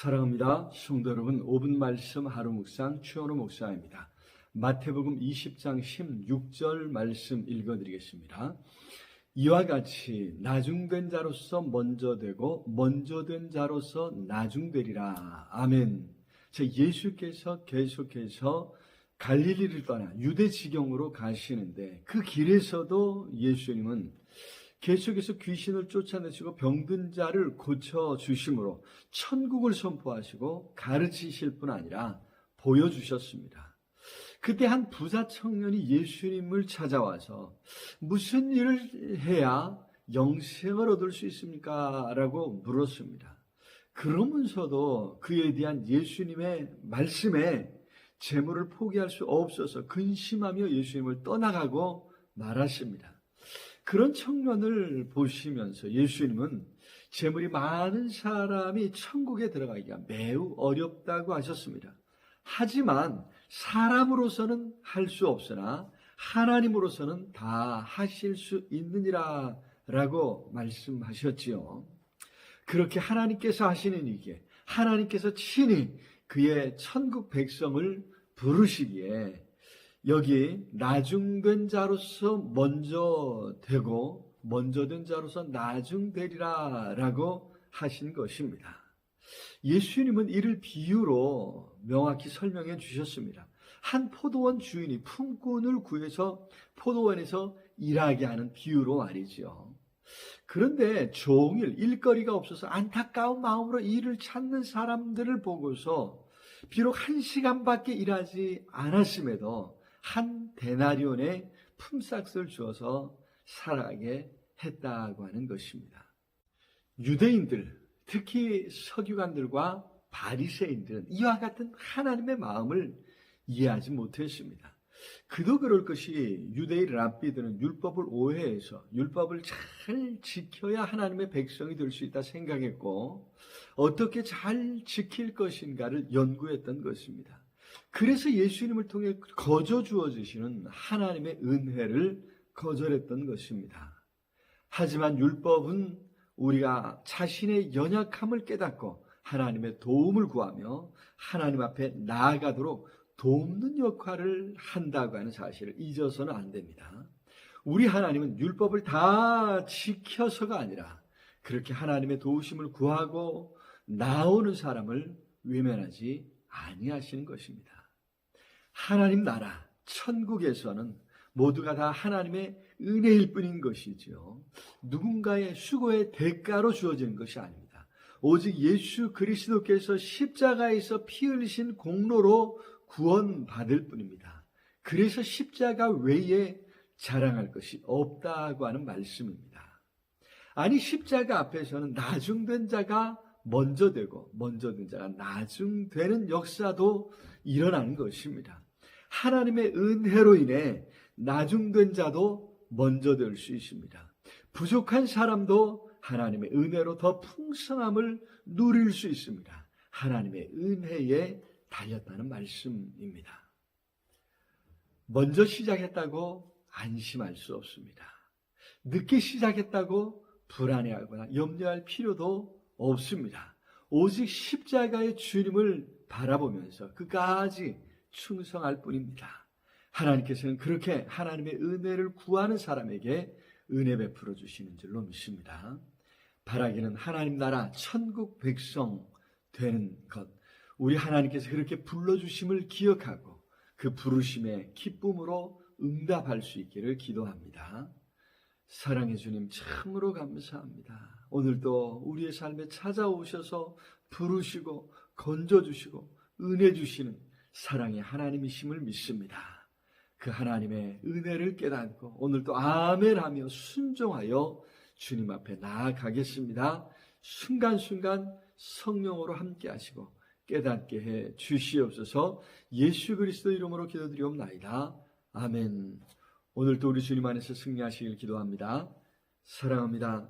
사랑합니다. 성도 여러분, 5분 말씀 하루 묵상 최원호 목사입니다. 마태복음 20장 16절 말씀 읽어드리겠습니다. 이와 같이 나중된 자로서 먼저 되고 먼저 된 자로서 나중되리라. 아멘. 예수께서 계속해서 갈릴리를 떠나 유대 지경으로 가시는데 그 길에서도 예수님은 계속해서 귀신을 쫓아내시고 병든 자를 고쳐주심으로 천국을 선포하시고 가르치실 뿐 아니라 보여주셨습니다. 그때 한 부자 청년이 예수님을 찾아와서 무슨 일을 해야 영생을 얻을 수 있습니까? 라고 물었습니다. 그러면서도 그에 대한 예수님의 말씀에 재물을 포기할 수 없어서 근심하며 예수님을 떠나가고 말았습니다. 그런 청년을 보시면서 예수님은 재물이 많은 사람이 천국에 들어가기가 매우 어렵다고 하셨습니다. 하지만 사람으로서는 할 수 없으나 하나님으로서는 다 하실 수 있느니라 라고 말씀하셨지요. 그렇게 하나님께서 하시는 이게 하나님께서 친히 그의 천국 백성을 부르시기에 여기 나중된 자로서 먼저 되고 먼저 된 자로서 나중되리라 라고 하신 것입니다. 예수님은 이를 비유로 명확히 설명해 주셨습니다. 한 포도원 주인이 품꾼을 구해서 포도원에서 일하게 하는 비유로 말이죠. 그런데 종일 일거리가 없어서 안타까운 마음으로 일을 찾는 사람들을 보고서 비록 1시간밖에 일하지 않았음에도 한 데나리온의 품삯을 주어서 살아가게 했다고 하는 것입니다. 유대인들, 특히 서기관들과 바리새인들은 이와 같은 하나님의 마음을 이해하지 못했습니다. 그도 그럴 것이 유대의 랍비들은 율법을 오해해서 율법을 잘 지켜야 하나님의 백성이 될 수 있다 생각했고 어떻게 잘 지킬 것인가를 연구했던 것입니다. 그래서 예수님을 통해 거저 주어지시는 하나님의 은혜를 거절했던 것입니다. 하지만 율법은 우리가 자신의 연약함을 깨닫고 하나님의 도움을 구하며 하나님 앞에 나아가도록 돕는 역할을 한다고 하는 사실을 잊어서는 안 됩니다. 우리 하나님은 율법을 다 지켜서가 아니라 그렇게 하나님의 도우심을 구하고 나오는 사람을 외면하지 아니하시는 것입니다. 하나님 나라 천국에서는 모두가 다 하나님의 은혜일 뿐인 것이죠. 누군가의 수고의 대가로 주어지는 것이 아닙니다. 오직 예수 그리스도께서 십자가에서 피 흘리신 공로로 구원받을 뿐입니다. 그래서 십자가 외에 자랑할 것이 없다고 하는 말씀입니다. 아니 십자가 앞에서는 나중된 자가 먼저 되고 먼저 된 자가 나중되는 역사도 일어나는 것입니다. 하나님의 은혜로 인해 나중된 자도 먼저 될 수 있습니다. 부족한 사람도 하나님의 은혜로 더 풍성함을 누릴 수 있습니다. 하나님의 은혜에 달렸다는 말씀입니다. 먼저 시작했다고 안심할 수 없습니다. 늦게 시작했다고 불안해하거나 염려할 필요도 없습니다. 오직 십자가의 주님을 바라보면서 끝까지 충성할 뿐입니다. 하나님께서는 그렇게 하나님의 은혜를 구하는 사람에게 은혜 베풀어 주시는 줄로 믿습니다. 바라기는 하나님 나라 천국 백성 되는 것, 우리 하나님께서 그렇게 불러주심을 기억하고 그 부르심에 기쁨으로 응답할 수 있기를 기도합니다. 사랑의 주님 참으로 감사합니다. 오늘도 우리의 삶에 찾아오셔서 부르시고 건져주시고 은혜 주시는 사랑의 하나님이심을 믿습니다. 그 하나님의 은혜를 깨닫고 오늘도 아멘하며 순종하여 주님 앞에 나아가겠습니다. 순간순간 성령으로 함께 하시고 깨닫게 해 주시옵소서. 예수 그리스도 이름으로 기도드리옵나이다. 아멘. 오늘도 우리 주님 안에서 승리하시길 기도합니다. 사랑합니다.